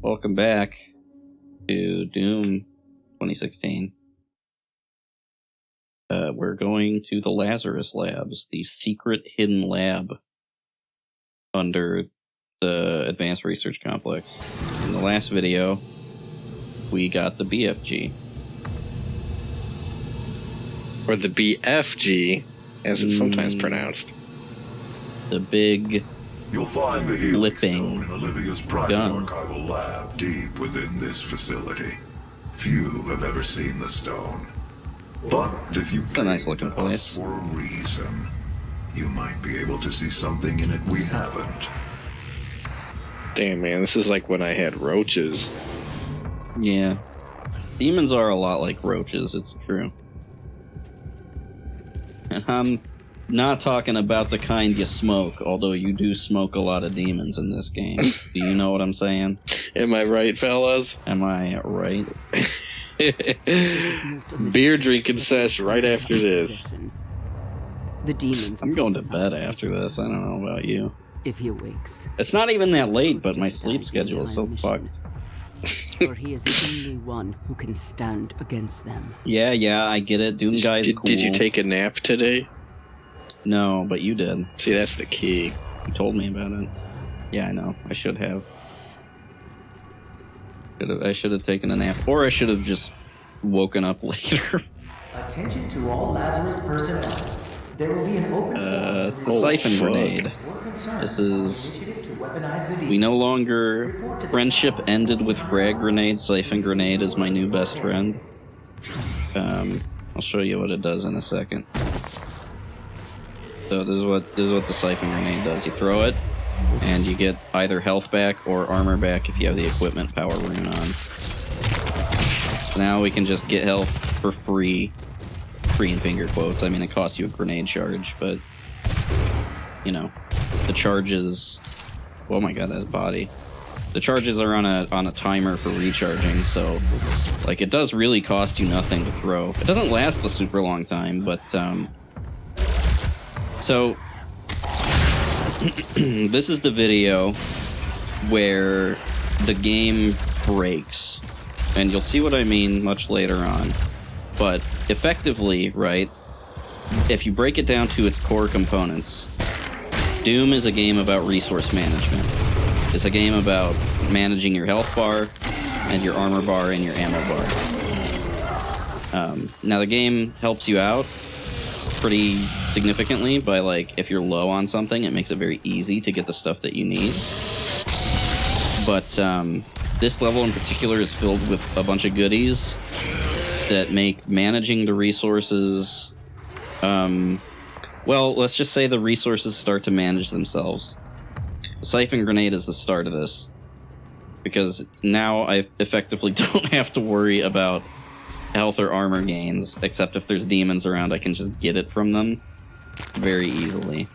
Welcome back to Doom 2016. We're going to the Lazarus labs, the secret hidden lab under the Advanced Research Complex. In the last video, we got the BFG. Or the BFG, as it's sometimes pronounced. The big You'll find the Helix flipping Stone in Olivia's private gun. archival lab deep within this facility. Few have ever seen the stone. But if you a nice looking came to place. us for a reason, you might be able to see something in it we haven't. Damn, man, this is like when I had roaches. Yeah. Demons are a lot like roaches, it's true. And I'm not talking about the kind you smoke, although you do smoke a lot of demons in this game. Do you know what I'm saying? Am I right, fellas? Am I right? Beer drinking sesh right after this. The demons. I'm going to bed after this. I don't know about you. If he wakes. It's not even that late, but my sleep schedule is so fucked. For he is the only one who can stand against them. Yeah, I get it. Doom guy's cool. Did you take a nap today? No, but you did. See, that's the key. You told me about it. Yeah, I know. I should have. I should have taken a nap. Or I should have just woken up later. Attention to all Lazarus personnel. There will be an open it's a siphon grenade. This is... We no longer... Friendship ended with frag grenade. Siphon grenade is my new best friend. I'll show you what it does in a second. So this is what the siphon grenade does. You throw it, and you get either health back or armor back if you have the equipment power rune on. Now we can just get health for free. Free in finger quotes. I mean, it costs you a grenade charge, but you know, the charges. Oh my god, that's body. The charges are on a timer for recharging, so like it does really cost you nothing to throw. It doesn't last a super long time, but so this is the video where the game breaks, and you'll see what I mean much later on. But effectively, right, if you break it down to its core components, Doom is a game about resource management. It's a game about managing your health bar and your armor bar and your ammo bar. Now the game helps you out pretty significantly by, like, if you're low on something, it makes it very easy to get the stuff that you need. But this level in particular is filled with a bunch of goodies that make managing the resources, well, let's just say the resources start to manage themselves. The siphon grenade is the start of this, because now I effectively don't have to worry about health or armor gains, except if there's demons around, I can just get it from them very easily.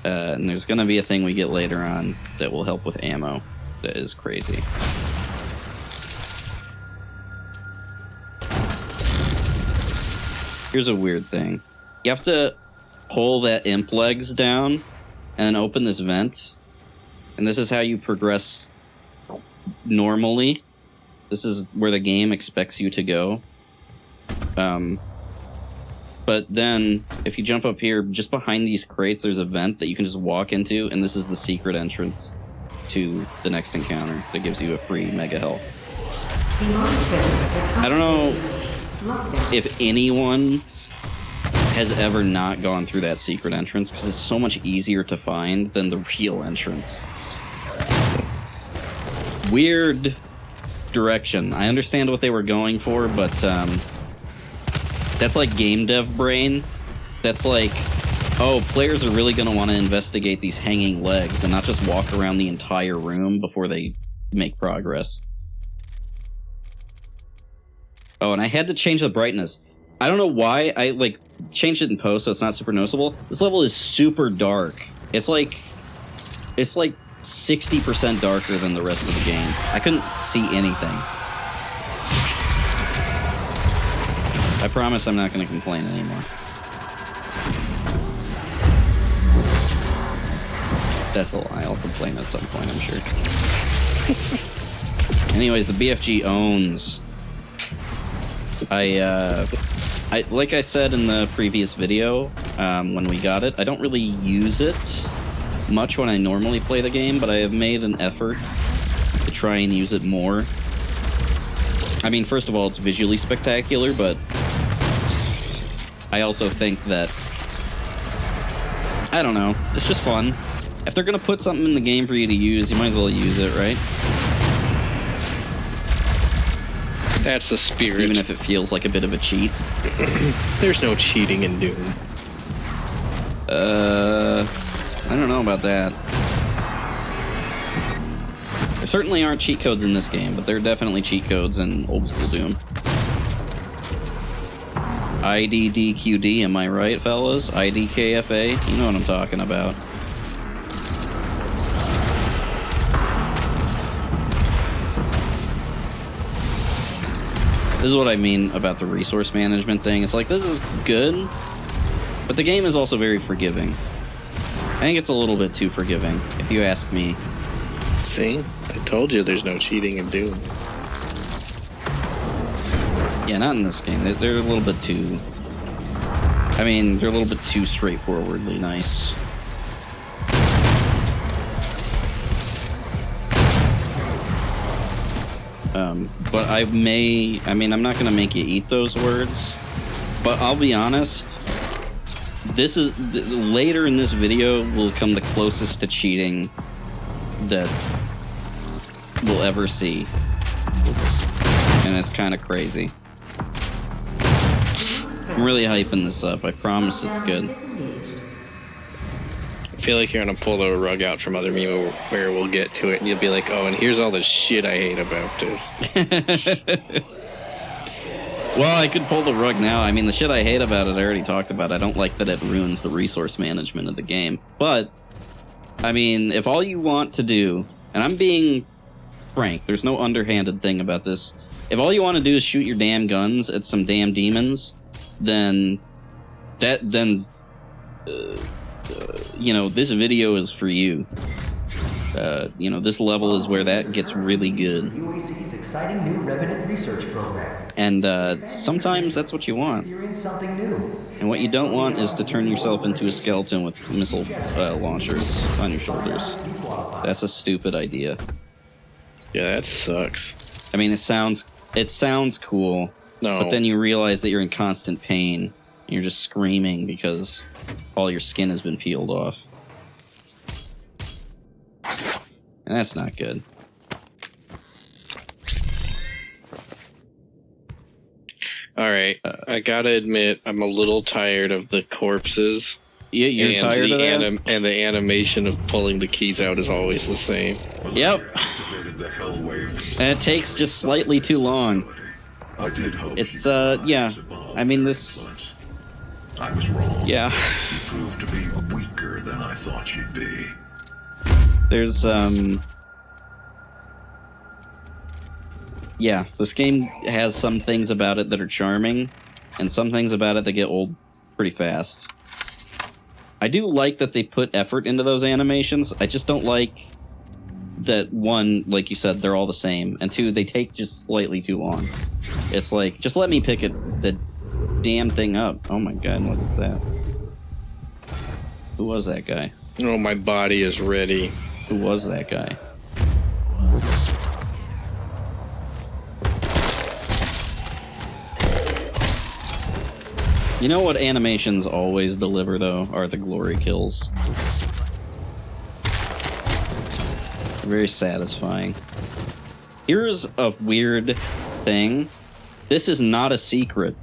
And there's going to be a thing we get later on that will help with ammo that is crazy. Here's a weird thing. You have to pull that imp legs down and then open this vent. And this is how you progress normally. This is where the game expects you to go. But then, if you jump up here, just behind these crates, there's a vent that you can just walk into, and this is the secret entrance to the next encounter that gives you a free mega health. I don't know if anyone has ever not gone through that secret entrance, because it's so much easier to find than the real entrance. Weird direction. I understand what they were going for, but that's like game dev brain. That's like, oh, players are really going to want to investigate these hanging legs and not just walk around the entire room before they make progress. Oh, and I had to change the brightness. I don't know why. I like changed it in post so it's not super noticeable. This level is super dark. It's like 60% darker than the rest of the game. I couldn't see anything. I promise I'm not going to complain anymore. That's a lie. I'll complain at some point, I'm sure. Anyways, the BFG owns. I like I said in the previous video, when we got it, I don't really use it much when I normally play the game, but I have made an effort to try and use it more. I mean, first of all, it's visually spectacular, but I also think that, I don't know, it's just fun. If they're gonna put something in the game for you to use, you might as well use it, right? That's the spirit. Even if it feels like a bit of a cheat. There's no cheating in Doom. I don't know about that. There certainly aren't cheat codes in this game, but there are definitely cheat codes in old school Doom. IDDQD, am I right, fellas? IDKFA, you know what I'm talking about. This is what I mean about the resource management thing. It's like, this is good, but the game is also very forgiving. I think it's a little bit too forgiving, if you ask me. See? I told you there's no cheating in Doom. Yeah, not in this game. They're a little bit too... I mean, they're a little bit too straightforwardly nice. But I mean, I'm not going to make you eat those words, but I'll be honest, this is, later in this video will come the closest to cheating that we'll ever see. And it's kind of crazy. I'm really hyping this up, I promise it's good. I feel like you're gonna pull the rug out from under me where we'll get to it and you'll be like, oh, and here's all the shit I hate about this. Well, I could pull the rug now. I mean, the shit I hate about it, I already talked about. I don't like that it ruins the resource management of the game. But, I mean, if all you want to do, and I'm being frank, there's no underhanded thing about this. If all you want to do is shoot your damn guns at some damn demons, then you know, this video is for you. You know, this level is where that gets really good. UAC's exciting new Revenant research program. And sometimes that's what you want. Experience something new. And what you don't want is to turn yourself into a skeleton with missile launchers on your shoulders. That's a stupid idea. Yeah, that sucks. I mean, it sounds cool, No. but then you realize that you're in constant pain. And you're just screaming because all your skin has been peeled off. And that's not good. Alright, I gotta admit, I'm a little tired of the corpses. Yeah, you're and tired of that? And the animation of pulling the keys out is always the same. Yep. Activated the hell wave from And it takes just slightly too long. I did hope It's, you yeah. I mean, this... but I was wrong. Yeah. You proved to be weaker than I thought you'd be. There's, yeah, this game has some things about it that are charming, and some things about it that get old pretty fast. I do like that they put effort into those animations. I just don't like that, one, like you said, they're all the same, and two, they take just slightly too long. It's like, just let me pick the damn thing up. Oh my god, what is that? Who was that guy? Oh, my body is ready. Who was that guy? You know what animations always deliver, though, are the glory kills. Very satisfying. Here's a weird thing. This is not a secret.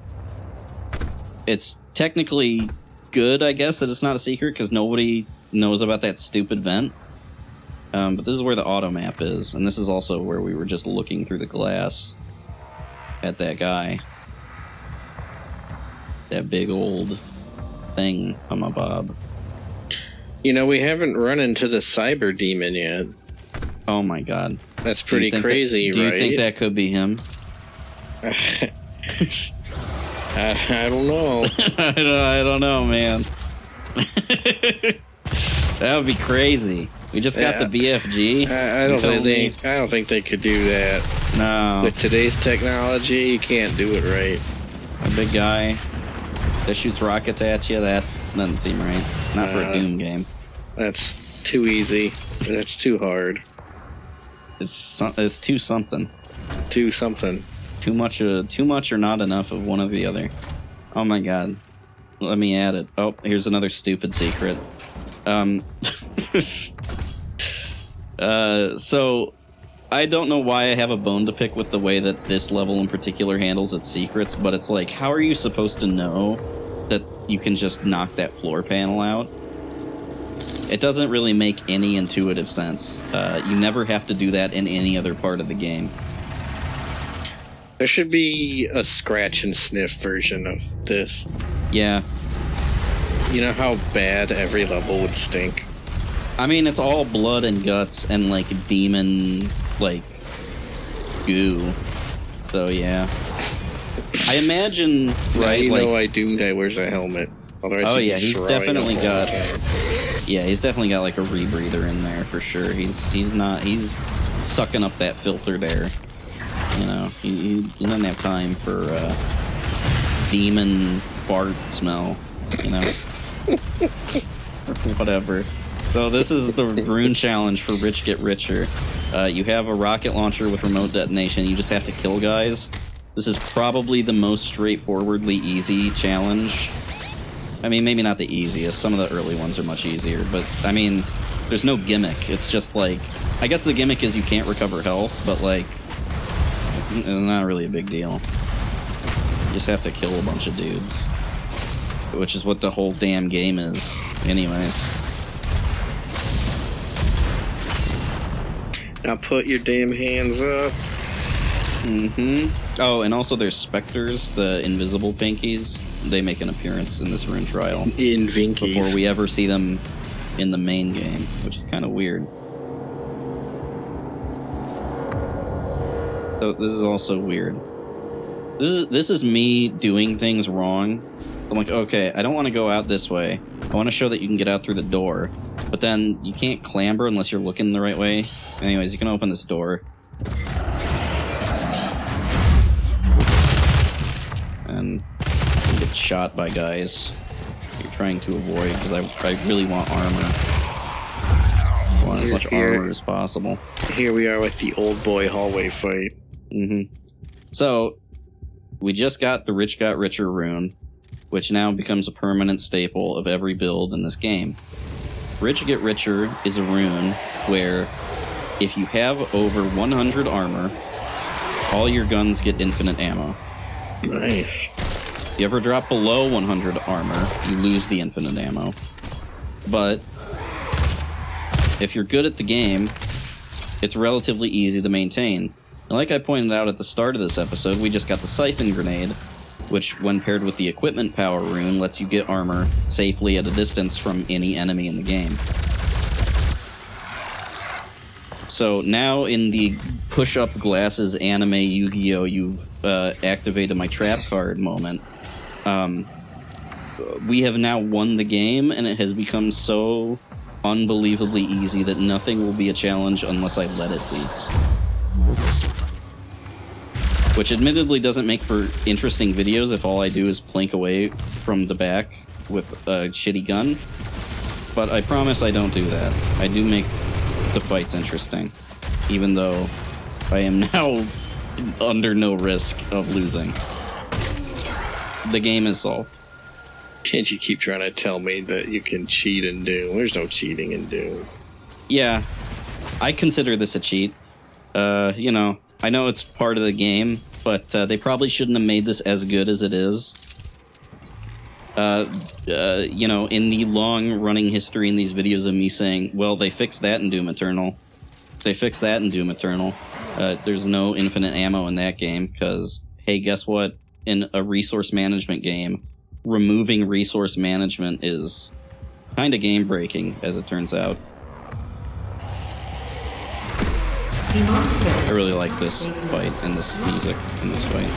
It's technically good, I guess, that it's not a secret, because nobody knows about that stupid vent. But this is where the auto map is, and this is also where we were just looking through the glass at that guy. That big old thing, Bob. You know, we haven't run into the Cyberdemon yet. Oh my god. That's pretty crazy, do you right? think that could be him? I don't know. I don't know, man. That would be crazy. We just got the BFG. I don't think they could do that. No. With today's technology, you can't do it right. A big guy that shoots rockets at you, that doesn't seem right. Not for a Doom game. That's too easy. That's too hard. It's too something. Too something. Too much or not enough of one or the other. Oh my god. Let me add it. Oh, here's another stupid secret. So I don't know why I have a bone to pick with the way that this level in particular handles its secrets, but it's like, how are you supposed to know that you can just knock that floor panel out? It doesn't really make any intuitive sense. You never have to do that in any other part of the game. There should be a scratch and sniff version of this. Yeah. You know how bad every level would stink? I mean, it's all blood and guts and, like, demon, like, goo. So, yeah. I imagine, right? You like, know why Doom Guy wears a helmet. Otherwise oh, he'd be yeah, he's shrouding definitely the whole got... time. Yeah, he's definitely got, like, a rebreather in there, for sure. He's sucking up that filter there. You know, he doesn't have time for, demon fart smell, you know? Whatever. So this is the rune challenge for Rich Get Richer. You have a rocket launcher with remote detonation. You just have to kill guys. This is probably the most straightforwardly easy challenge. I mean, maybe not the easiest. Some of the early ones are much easier. But, I mean, there's no gimmick. It's just like... I guess the gimmick is you can't recover health, but, like... It's not really a big deal. You just have to kill a bunch of dudes. Which is what the whole damn game is, anyways. Now put your damn hands up. Mm-hmm. Oh, and also there's specters, the invisible pinkies. They make an appearance in this rune trial. In Vinkies. Before we ever see them in the main game, which is kind of weird. So this is also weird. This is me doing things wrong. I'm like, okay, I don't want to go out this way. I want to show that you can get out through the door. But then you can't clamber unless you're looking the right way. Anyways, you can open this door. And you get shot by guys you're trying to avoid, because I really want armor. I want as much armor as possible. Here we are with the old boy hallway fight. Mm-hmm. So, we just got the Rich Got Richer rune, which now becomes a permanent staple of every build in this game. Rich Get Richer is a rune where if you have over 100 armor, all your guns get infinite ammo. Nice. If you ever drop below 100 armor, you lose the infinite ammo. But if you're good at the game, it's relatively easy to maintain. And like I pointed out at the start of this episode, we just got the Siphon Grenade, which, when paired with the Equipment Power rune, lets you get armor safely at a distance from any enemy in the game. So now in the push-up glasses anime Yu-Gi-Oh! You've activated my trap card moment. We have now won the game, and it has become so unbelievably easy that nothing will be a challenge unless I let it be. Which admittedly doesn't make for interesting videos if all I do is plink away from the back with a shitty gun. But I promise I don't do that. I do make the fights interesting, even though I am now under no risk of losing. The game is solved. Can't you keep trying to tell me that you can cheat in Doom? There's no cheating in Doom. Yeah, I consider this a cheat. You know, I know it's part of the game, but they probably shouldn't have made this as good as it is. You know, in the long-running history in these videos of me saying, well, they fixed that in Doom Eternal. They fixed that in Doom Eternal. There's no infinite ammo in that game, because, hey, guess what? In a resource management game, removing resource management is kind of game-breaking, as it turns out. I really like this fight and this music in this fight.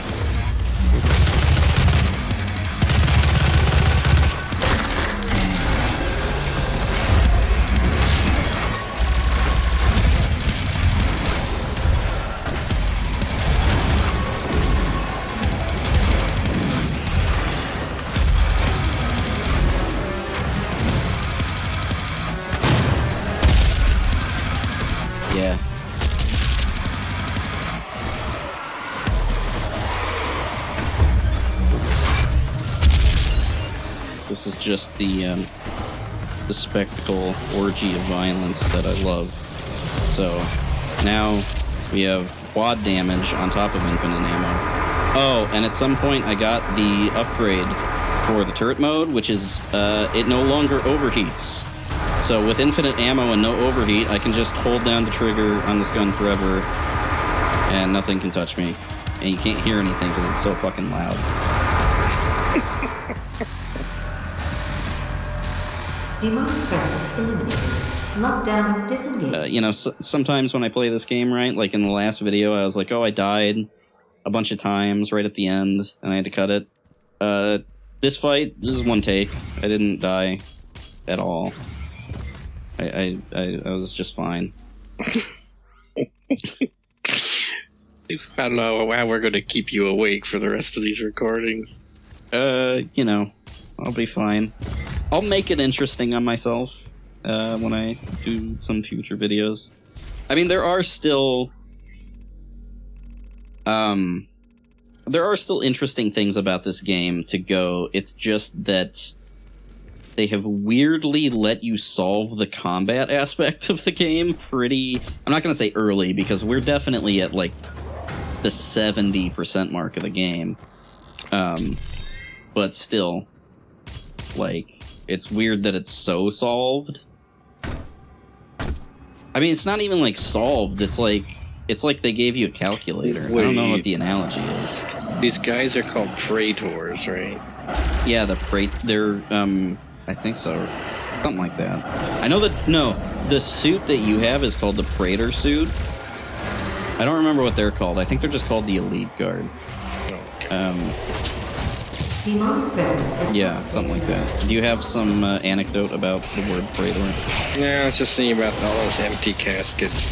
Yeah. This is just the spectacle orgy of violence that I love. So now we have quad damage on top of infinite ammo. Oh, and at some point I got the upgrade for the turret mode, which is it no longer overheats. So with infinite ammo and no overheat, I can just hold down the trigger on this gun forever, and nothing can touch me. And you can't hear anything because it's so fucking loud. Demonic presence eliminated. Lockdown disengaged. Sometimes when I play this game, right, like in the last video, I was like, oh, I died a bunch of times right at the end, and I had to cut it. This is one take. I didn't die at all. I was just fine. I don't know how we're going to keep you awake for the rest of these recordings. I'll be fine. I'll make it interesting on myself when I do some future videos. I mean, there are still interesting things about this game to go. It's just that they have weirdly let you solve the combat aspect of the game pretty... I'm not going to say early, because we're definitely at, like, the 70% mark of the game. But still, like, it's weird that it's so solved. I mean, it's not even, like, solved. It's like they gave you a calculator. I don't know what the analogy is. These guys are called Praetors, right? Yeah, they're, I think so. Something like that. I know that, no, the suit that you have is called the Praetor suit. I don't remember what they're called. I think they're just called the Elite Guard. Demonic presence. Yeah, something like that. Do you have some anecdote about the word Praetor? Yeah, I was just thinking about all those empty caskets.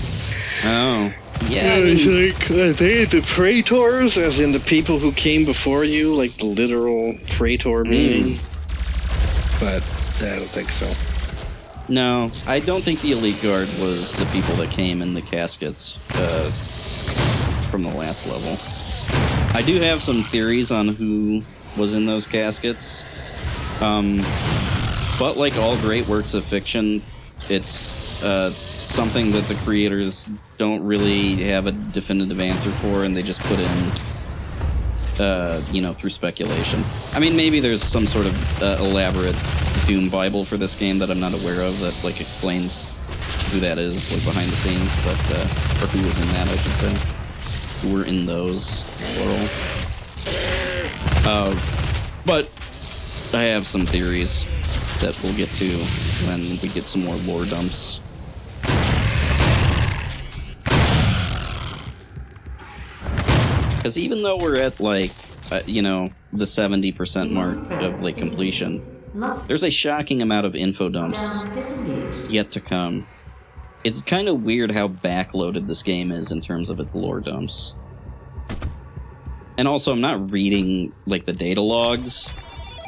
Oh. Yeah, It's like, are they the Praetors, as in the people who came before you, like the literal Praetor being? But I don't think so. No, I don't think the Elite Guard was the people that came in the caskets from the last level. I do have some theories on who was in those caskets. But like all great works of fiction, it's something that the creators don't really have a definitive answer for, and they just put in, through speculation. I mean, maybe there's some sort of elaborate Doom Bible for this game that I'm not aware of that, like, explains who that is, like, behind the scenes, but, or who was in that, I should say. Who were in those, plural. But I have some theories that we'll get to when we get some more lore dumps. Because even though we're at, like, the 70% mark of, like, completion, there's a shocking amount of info dumps yet to come. It's kind of weird how backloaded this game is in terms of its lore dumps. And also, I'm not reading, like, the data logs,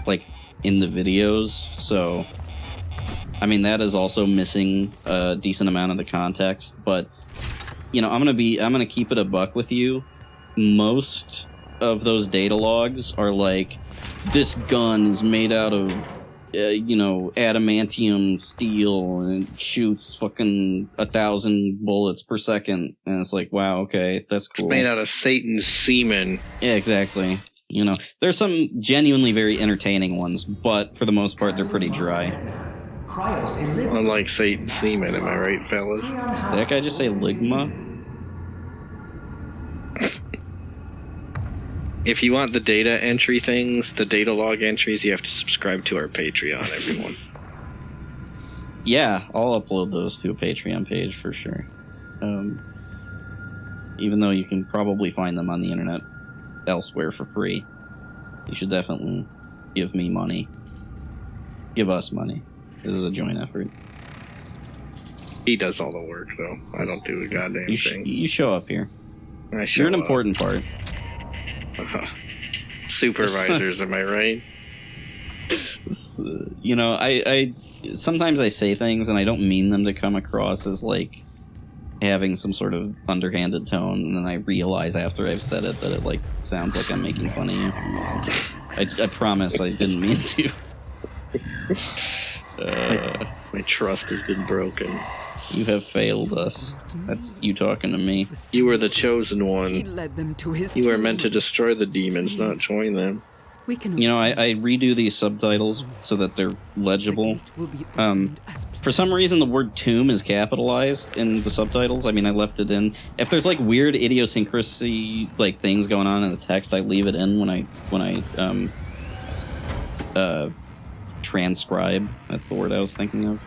like, in the videos, so... I mean, that is also missing a decent amount of the context, but, I'm gonna keep it a buck with you. Most of those data logs are like, this gun is made out of, adamantium steel and it shoots fucking 1,000 bullets per second. And it's like, wow, okay, that's cool. It's made out of Satan's semen. Yeah, exactly. There's some genuinely very entertaining ones, but for the most part, they're pretty dry. Unlike Satan's semen, am I right, fellas? Did that guy just say ligma? If you want the data entry things, the data log entries, you have to subscribe to our Patreon, everyone. Yeah, I'll upload those to a Patreon page for sure. Even though you can probably find them on the internet elsewhere for free. You should definitely give me money. Give us money. This is a joint effort. He does all the work, though. I don't do a goddamn thing. You show up here. You're an important part. Supervisors, am I right? I sometimes I say things and I don't mean them to come across as, like, having some sort of underhanded tone, and then I realize after I've said it that it like sounds like I'm making fun of you. I promise I didn't mean to. My trust has been broken. You have failed us. That's you talking to me. You were the chosen He one. led them to his You were tomb. meant to destroy the demons, not join them. We can You know, I redo these subtitles so that they're legible. will be For some reason, the word tomb is capitalized in the subtitles. I mean, I left it in. If there's like weird idiosyncrasy, like things going on in the text, I leave it in when I transcribe. That's the word I was thinking of.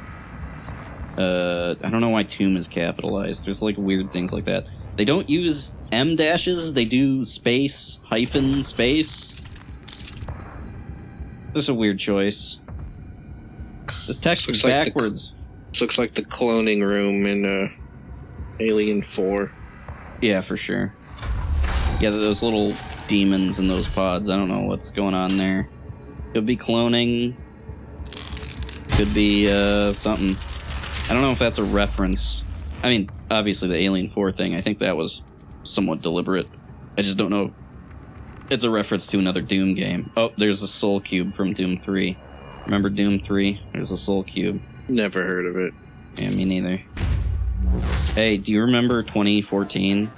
I don't know why tomb is capitalized. There's like weird things like that. They don't use M dashes. They do space, hyphen, space. This is a weird choice. This text is backwards. This looks like the cloning room in Alien 4. Yeah, for sure. Yeah, those little demons in those pods. I don't know what's going on there. Could be cloning. Could be something. I don't know if that's a reference. I mean, obviously the Alien 4 thing, I think that was somewhat deliberate. I just don't know. It's a reference to another Doom game. Oh, there's a Soul Cube from Doom 3. Remember Doom 3? There's a Soul Cube. Never heard of it. Yeah, me neither. Hey, do you remember 2014?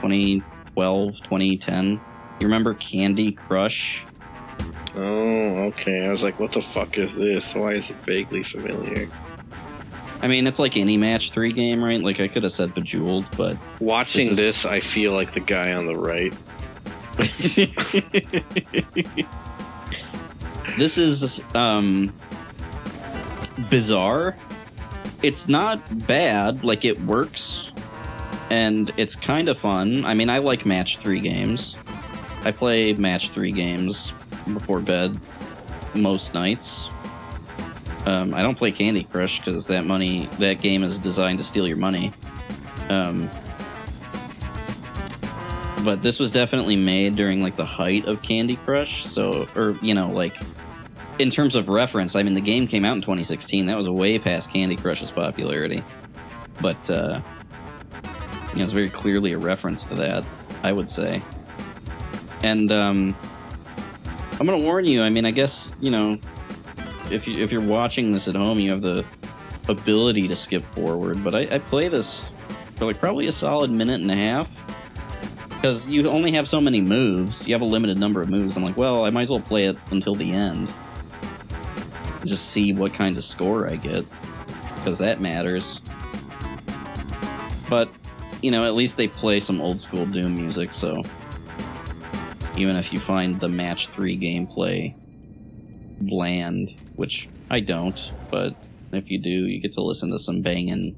2012? 2010? You remember Candy Crush? Oh, okay. I was like, what the fuck is this? Why is it vaguely familiar? I mean, it's like any Match 3 game, right? Like, I could have said Bejeweled, but... Watching this, I feel like the guy on the right. This is bizarre. It's not bad, like it works, and it's kind of fun. I mean, I like Match 3 games. I play Match 3 games before bed most nights. I don't play Candy Crush because that game is designed to steal your money. But this was definitely made during like the height of Candy Crush, so, or, you know, like, in terms of reference, I mean, the game came out in 2016. That was way past Candy Crush's popularity. But, you know, it's very clearly a reference to that, I would say. And, I'm gonna warn you, I mean, I guess, you know, if you're watching this at home, you have the ability to skip forward, but I play this for like probably a solid minute and a half. Because you only have so many moves. You have a limited number of moves. I'm like, well, I might as well play it until the end. Just see what kind of score I get. Because that matters. But, you know, at least they play some old school Doom music, so... Even if you find the Match 3 gameplay bland, which I don't, but if you do, you get to listen to some banging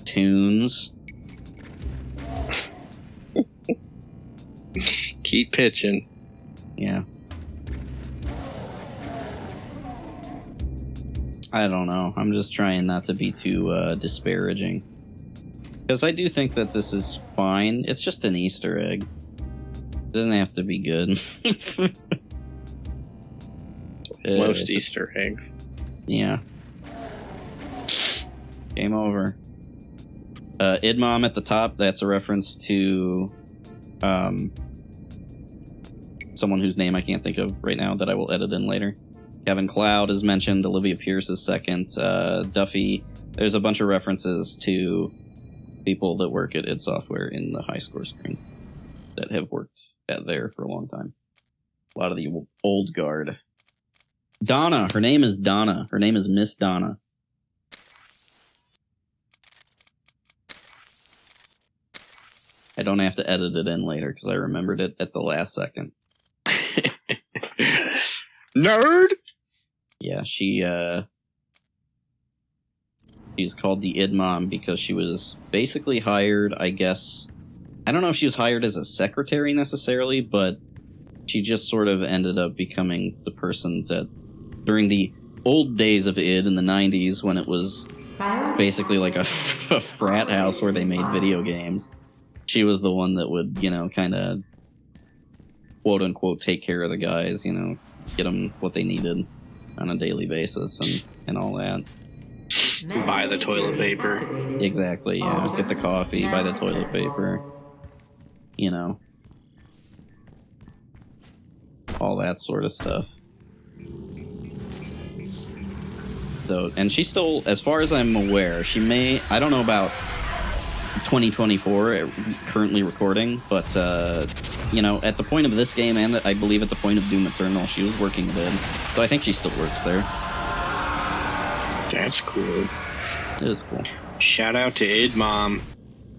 tunes. Keep pitching. Yeah. I don't know. I'm just trying not to be too disparaging. Because I do think that this is fine. It's just an Easter egg. It doesn't have to be good. Most Easter eggs. Yeah. Game over. Idmom at the top, that's a reference to someone whose name I can't think of right now that I will edit in later. Kevin Cloud is mentioned, Olivia Pierce is second, Duffy. There's a bunch of references to people that work at id Software in the high score screen that have worked at there for a long time. A lot of the old guard. Donna, her name is Donna. Her name is Miss Donna. I don't have to edit it in later because I remembered it at the last second. Nerd! Yeah, she's called the Idmom because she was basically hired, I guess. I don't know if she was hired as a secretary necessarily, but she just sort of ended up becoming the person that, during the old days of id in the 90s, when it was basically like a frat house where they made video games, she was the one that would, you know, kind of quote unquote take care of the guys, you know, get them what they needed on a daily basis and all that. Buy the toilet paper. Exactly, yeah. Get the coffee, buy the toilet paper. You know. All that sort of stuff. So, and she still, as far as I'm aware, she may, I don't know about 2024 currently recording, but you know, at the point of this game and I believe at the point of Doom Eternal, she was working good. So I think she still works there. That's cool. It is cool. Shout out to Id Mom.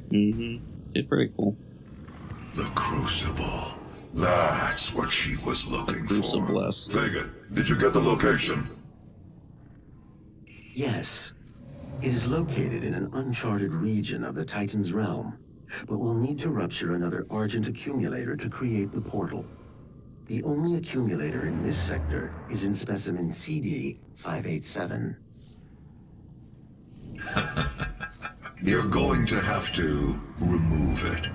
Mm-hmm. It's pretty cool. The Crucible. That's what she was looking for. Crucibless. Vega, did you get the location? Yes. It is located in an uncharted region of the Titan's realm, but we'll need to rupture another Argent accumulator to create the portal. The only accumulator in this sector is in specimen CD-587. You're going to have to remove it.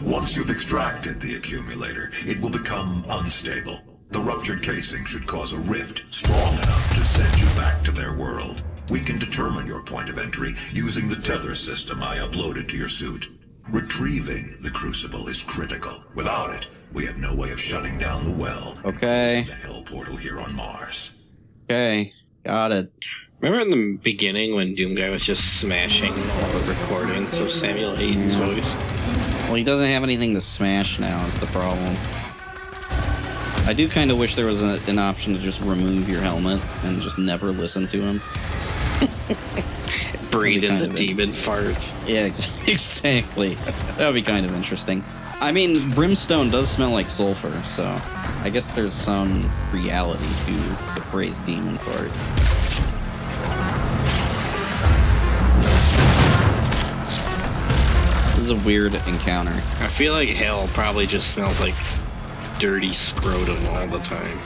Once you've extracted the accumulator, it will become unstable. The ruptured casing should cause a rift strong enough to send you back to their world. We can determine your point of entry using the tether system I uploaded to your suit. Retrieving the Crucible is critical. Without it, we have no way of shutting down the well. Okay. And closing the Hell Portal here on Mars. Okay, got it. Remember in the beginning when Doom Guy was just smashing all the recordings of Samuel Hayden's voice? Well, he doesn't have anything to smash now is the problem. I do kind of wish there was an option to just remove your helmet and just never listen to him. Breathe in the demon farts. Yeah, exactly. That would be kind of interesting. I mean, brimstone does smell like sulfur, so I guess there's some reality to the phrase demon fart. This is a weird encounter. I feel like hell probably just smells like dirty scrotum all the time.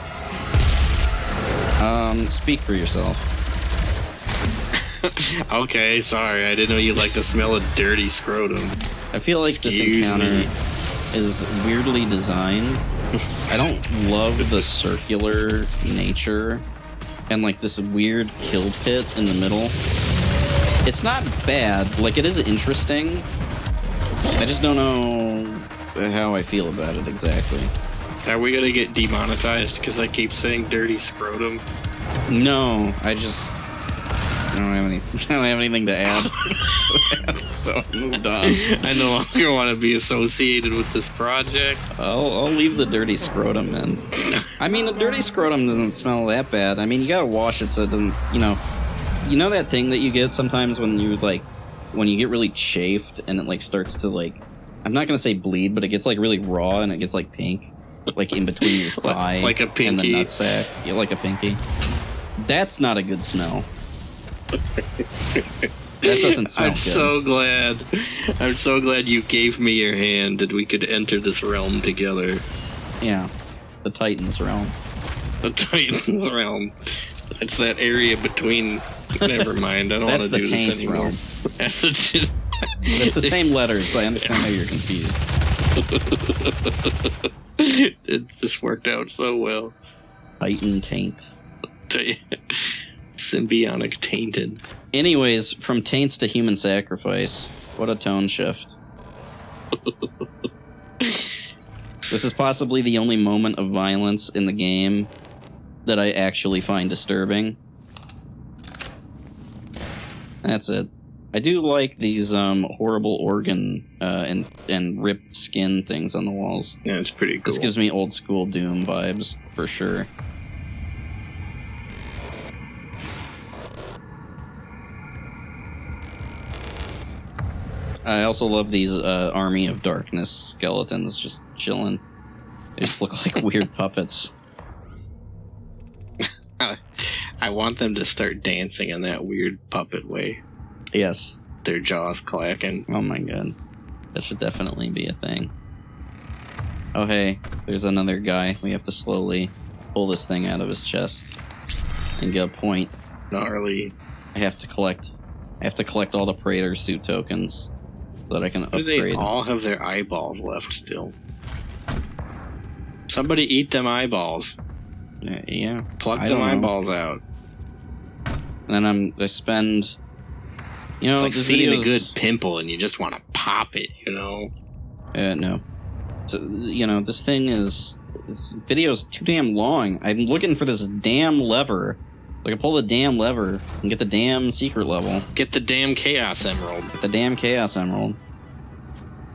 Speak for yourself. Okay, sorry. I didn't know you like the smell of dirty scrotum. I feel like this encounter is weirdly designed. I don't love the circular nature and like this weird kill pit in the middle. It's not bad. Like, it is interesting. I just don't know how I feel about it exactly. Are we gonna get demonetized because I keep saying dirty scrotum? No, I don't have anything to add. So I moved on. I no longer want to be associated with this project. I'll leave the dirty scrotum in. I mean, the dirty scrotum doesn't smell that bad. I mean, you gotta wash it so it doesn't, you know that thing that you get sometimes when you get really chafed and it like starts to like, I'm not gonna say bleed, but it gets like really raw and it gets like pink, like in between your thigh like a pinky. and the nutsack. Yeah, like a pinky. That's not a good smell. That doesn't smell good. I'm so glad you gave me your hand that we could enter this realm together. Yeah, the Titan's realm. The Titan's realm. It's that area between. Never mind. I don't want to do this anymore. Realm. That's the. It's the same letters. I understand how you're confused. It just worked out so well. Titan taint. Symbiotic tainted. Anyways, from taints to human sacrifice. What a tone shift. This is possibly the only moment of violence in the game that I actually find disturbing. That's it. I do like these horrible organ and ripped skin things on the walls. Yeah, it's pretty cool. This gives me old school Doom vibes, for sure. I also love these Army of Darkness skeletons just chilling. They just look like weird puppets. I want them to start dancing in that weird puppet way. Yes. Their jaws clacking. Oh my god. That should definitely be a thing. Oh hey, there's another guy. We have to slowly pull this thing out of his chest and get a point. Gnarly. I have to collect all the Praetor suit tokens so that I can upgrade. They all have their eyeballs left still. Somebody eat them eyeballs. Yeah. Pluck them eyeballs out. And then I spend You know, It's like this seeing a video's- good pimple and you just want to pop it, you know? No. So, you know, this video's too damn long. I'm looking for this damn lever. So I can pull the damn lever and get the damn secret level. Get the damn Chaos Emerald. Get the damn Chaos Emerald.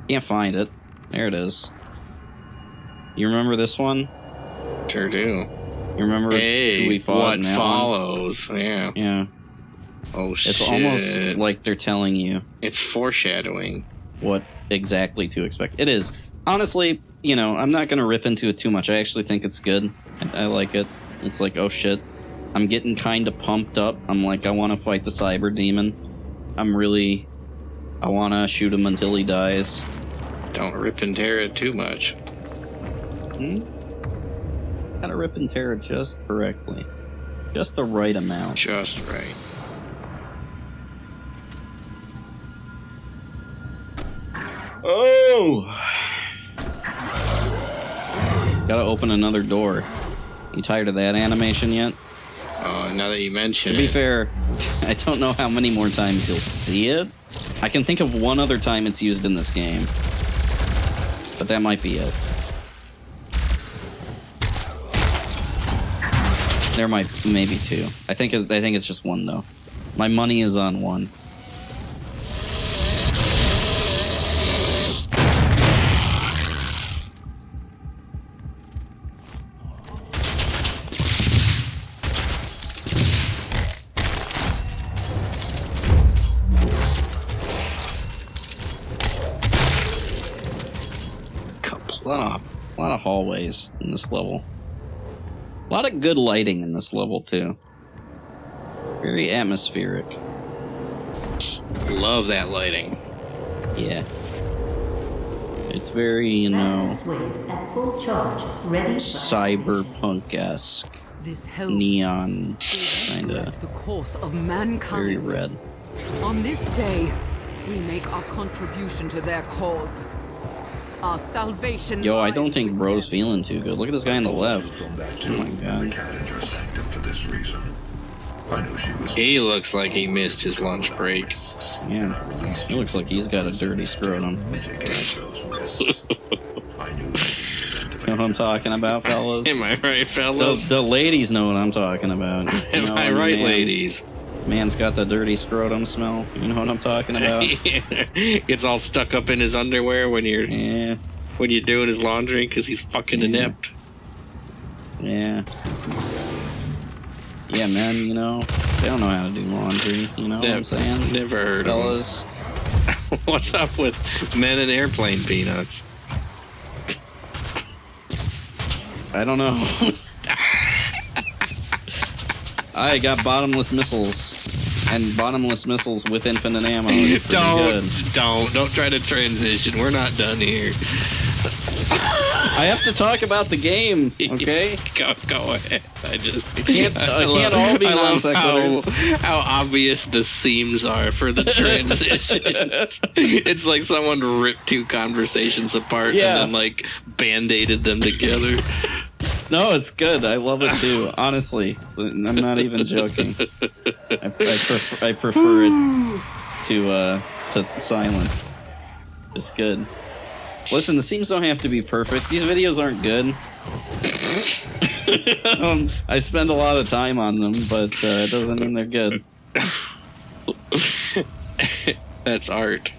Can't find it. There it is. You remember this one? Sure do. You remember who we fought what in that follows? Yeah. one? Yeah. Oh, It's shit. almost like they're telling you It's foreshadowing. what exactly to expect. It is. Honestly, you know, I'm not going to rip into it too much. I actually think it's good. I like it. It's like, oh shit. I'm getting kind of pumped up. I'm like, I want to fight the Cyberdemon. I want to shoot him until he dies. Don't rip and tear it too much. Gotta rip and tear it just correctly. Just the right amount. Just right. Oh! Gotta open another door. You tired of that animation yet? Oh, now that you mention To be it. fair, I don't know how many more times you'll see it. I can think of one other time it's used in this game. But that might be it. There might maybe two. I think it's just one though. My money is on one. A lot of hallways in this level. A lot of good lighting in this level, too. Very atmospheric. Love that lighting. Yeah. It's very, you know, Lazarus wave at full charge, ready for cyberpunk-esque. This hell Neon, kind direct of. the course of mankind. Very red. On this day, we make our contribution to their cause. Our salvation. Yo, I lies don't think with bro's them. feeling too good. Look at this guy on the left. From that Oh too, my the god. cat in your sanctum for this reason. I knew she was. He looks like he missed his lunch break. Yeah. He looks like he's got a dirty scrotum. Mitigate those risks. I knew that You know what I'm talking about, fellas? Am I right, fellas? The ladies know what I'm talking about. You Am know, I right, man- ladies? Man's got the dirty scrotum smell. You know what I'm talking about? It's all stuck up in his underwear when you're Yeah. doing his laundry because he's fucking inept. Yeah. Yeah, men, you know, they don't know how to do laundry. You know what I'm saying? Never heard of Fellas. him. What's up with men and airplane peanuts? I don't know. I got bottomless missiles. And bottomless missiles with infinite ammo. Is pretty good. Don't try to transition. We're not done here. I have to talk about the game, okay? Go ahead. I can't all be I love non-sequiturs. how obvious the seams are for the transitions. It's like someone ripped two conversations apart Yeah. and then like band-aided them together. No, it's good. I love it too. Honestly, I'm not even joking. I prefer it to silence. It's good. Listen, the seams don't have to be perfect. These videos aren't good. I spend a lot of time on them, but it doesn't mean they're good. That's art.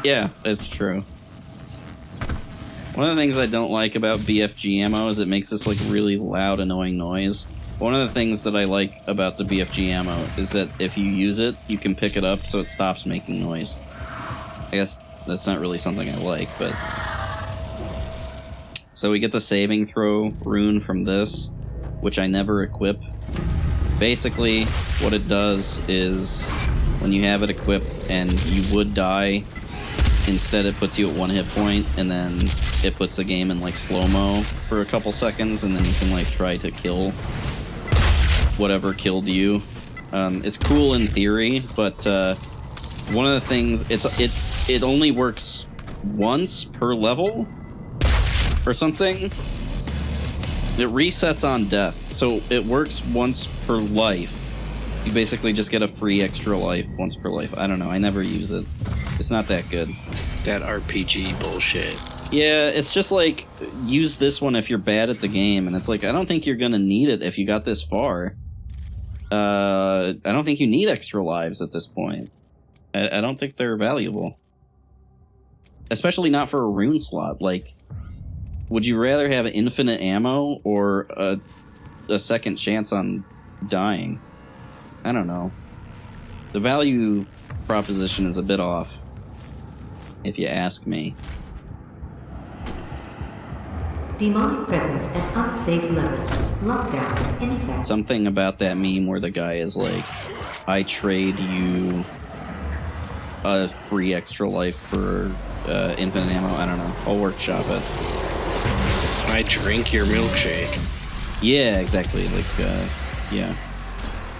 Yeah, it's true. One of the things I don't like about BFG ammo is it makes this like really loud, annoying noise. One of the things that I like about the BFG ammo is that if you use it, you can pick it up so it stops making noise. I guess that's not really something I like, but... So we get the saving throw rune from this, which I never equip. Basically, what it does is when you have it equipped and you would die, instead it puts you at 1 hit point, and then it puts the game in like slow-mo for a couple seconds, and then you can like try to kill whatever killed you. It's cool in theory, but one of the things, it only works once per level or something. It resets on death, so it works once per life, You basically just get a free extra life once per life. I don't know. I never use it. It's not that good. That RPG bullshit. Yeah, it's just like, use this one if you're bad at the game. And it's like, I don't think you're going to need it if you got this far. I don't think you need extra lives at this point. I don't think they're valuable. Especially not for a rune slot. Like, would you rather have infinite ammo or a second chance on dying? I don't know. The value proposition is a bit off, if you ask me. Demonic presence at unsafe level. Lockdown in effect. Something about that meme where the guy is like, I trade you a free extra life for infinite ammo. I don't know. I'll workshop it. I drink your milkshake. Yeah, exactly. Like, yeah.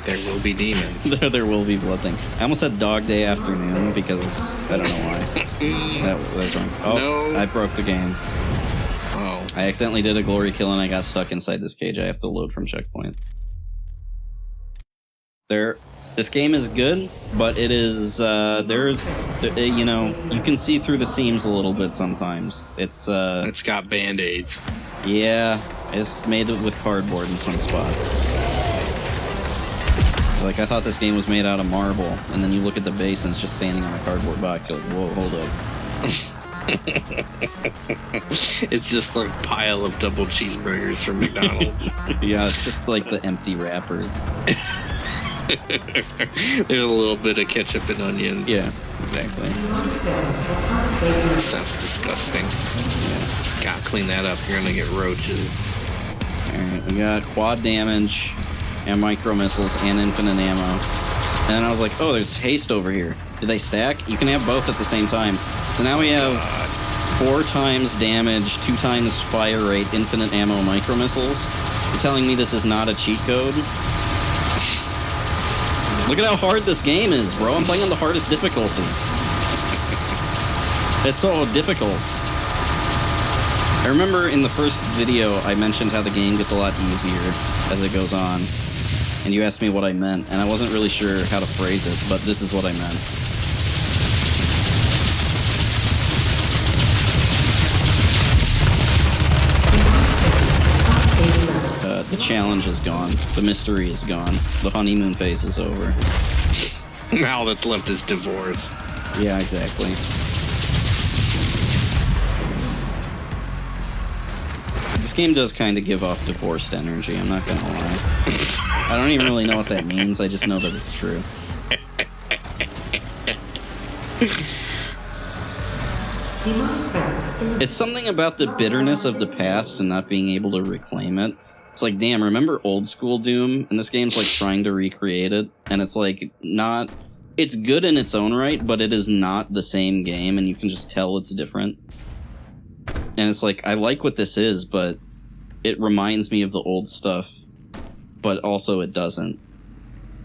There will be demons. There will be blood thing. I almost said Dog Day Afternoon because I don't know why. That's wrong. Oh, no. I broke the game. Oh. I accidentally did a glory kill and I got stuck inside this cage. I have to load from checkpoint. This game is good, but it is, you know, you can see through the seams a little bit sometimes. It's got band-aids. Yeah, it's made with cardboard in some spots. Like, I thought this game was made out of marble, and then you look at the base and it's just standing on a cardboard box. You're like, whoa, hold up. It's just like a pile of double cheeseburgers from McDonald's. Yeah, it's just like the empty wrappers. There's a little bit of ketchup and onion. Yeah, exactly. That's disgusting. Yeah. Gotta clean that up. You're gonna get roaches. Alright, we got quad damage and micro missiles and infinite ammo. And then I was like, oh, there's haste over here. Do they stack? You can have both at the same time. So now we have 4 times damage, 2 times fire rate, infinite ammo, micro missiles. You're telling me this is not a cheat code? Look at how hard this game is, bro. I'm playing on the hardest difficulty. It's so difficult. I remember in the first video, I mentioned how the game gets a lot easier as it goes on. And you asked me what I meant, and I wasn't really sure how to phrase it, but this is what I meant. The challenge is gone. The mystery is gone. The honeymoon phase is over. Now all that's left is divorce. Yeah, exactly. This game does kind of give off divorced energy, I'm not gonna lie. I don't even really know what that means, I just know that it's true. It's something about the bitterness of the past and not being able to reclaim it. It's like, damn, remember old school Doom? And this game's like trying to recreate it, and it's like not... It's good in its own right, but it is not the same game, and you can just tell it's different. And it's like, I like what this is, but it reminds me of the old stuff, but also it doesn't.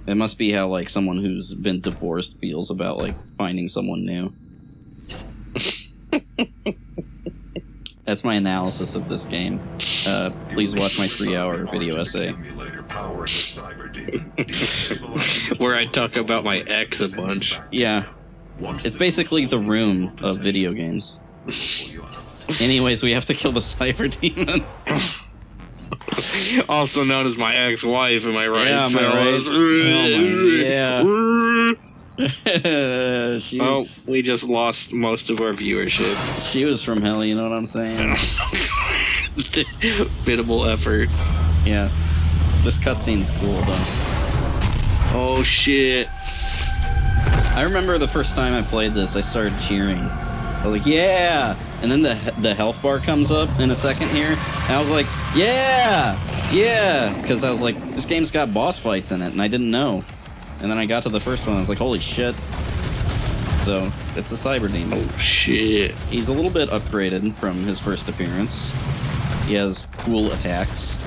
It must be how, like, someone who's been divorced feels about, like, finding someone new. That's my analysis of this game. Please watch my 3-hour video essay. Where I talk about my ex a bunch. Yeah. It's basically the Room of video games. Anyways, we have to kill the Cyberdemon. Also known as my ex-wife, am I right? Yeah, am I right? Oh my, yeah. We just lost most of our viewership. She was from hell, you know what I'm saying? Biddable effort. Yeah. This cutscene's cool, though. Oh, shit. I remember the first time I played this, I started cheering. I was like, yeah! And then the health bar comes up in a second here, and I was like, yeah! Yeah! Because I was like, this game's got boss fights in it, and I didn't know. And then I got to the first one, and I was like, holy shit. So, it's a Cyberdemon. Oh, shit. He's a little bit upgraded from his first appearance. He has cool attacks.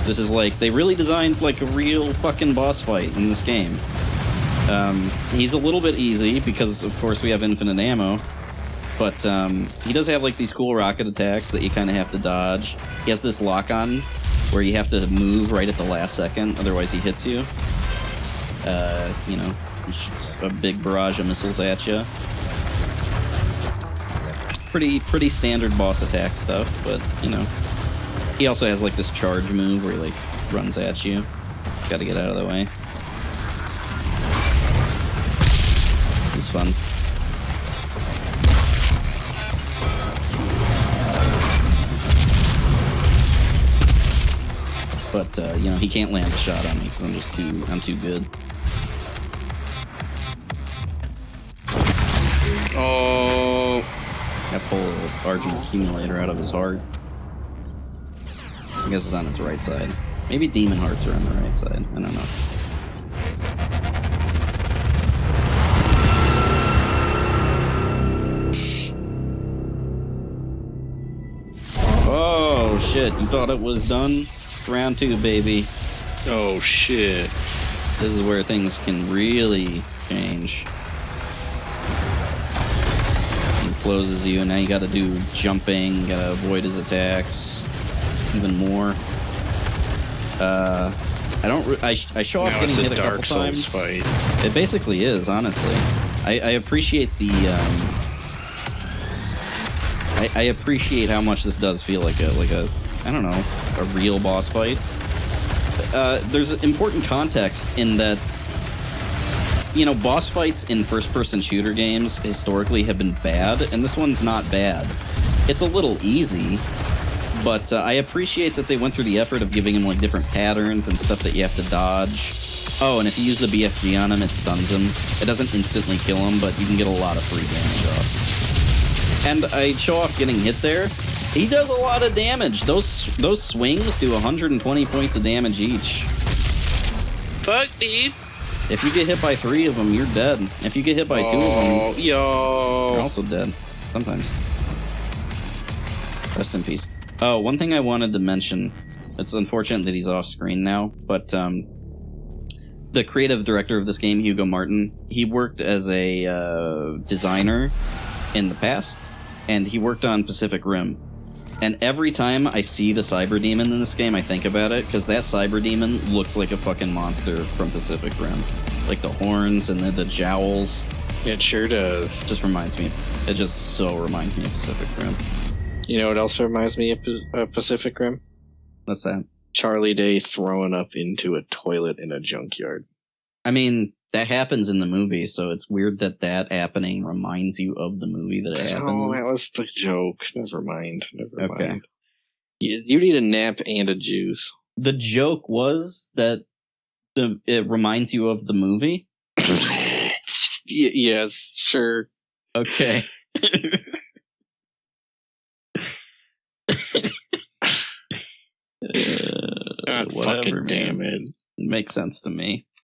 This is like, they really designed like a real fucking boss fight in this game. He's a little bit easy, because of course we have infinite ammo. But he does have like these cool rocket attacks that you kind of have to dodge. He has this lock-on where you have to move right at the last second, otherwise he hits you. You know, shoots a big barrage of missiles at you. Pretty standard boss attack stuff, but you know, he also has like this charge move where he like runs at you. Got to get out of the way. It's fun. But you know, he can't land a shot on me because I'm too good. Oh, I pull Argent Accumulator out of his heart. I guess it's on his right side. Maybe Demon Hearts are on the right side. I don't know. Oh shit! You thought it was done? Round 2, baby. oh shit. This is where things can really change. He closes you, and now you gotta do jumping, gotta avoid his attacks even more. I show off Now getting it's a hit a Dark couple Souls times. fight. It basically is, honestly. I appreciate the I appreciate how much this does feel like a I don't know, a real boss fight. There's important context in that, you know, boss fights in first-person shooter games historically have been bad, and this one's not bad. It's a little easy, but I appreciate that they went through the effort of giving him like different patterns and stuff that you have to dodge. Oh, and if you use the BFG on him, it stuns him. It doesn't instantly kill him, but you can get a lot of free damage off. And I show off getting hit there. He does a lot of damage. Those swings do 120 points of damage each. Fuck, dude. If you get hit by 3 of them, you're dead. If you get hit by 2 of them, you're yo. also dead. Sometimes. Rest in peace. Oh, one thing I wanted to mention. It's unfortunate that he's off screen now, but the creative director of this game, Hugo Martin, he worked as a designer in the past, and he worked on Pacific Rim. And every time I see the Cyberdemon in this game, I think about it, because that Cyberdemon looks like a fucking monster from Pacific Rim. Like the horns and the jowls. It sure does. Just reminds me. It just so reminds me of Pacific Rim. You know what else reminds me of Pacific Rim? What's that? Charlie Day throwing up into a toilet in a junkyard. I mean, that happens in the movie, so it's weird that happening reminds you of the movie that it happened. Oh, that was the joke. Never mind. Okay. Mind. You need a nap and a juice. The joke was that it reminds you of the movie? Yes, sure. Okay. God whatever, fucking damn man. it. It makes sense to me.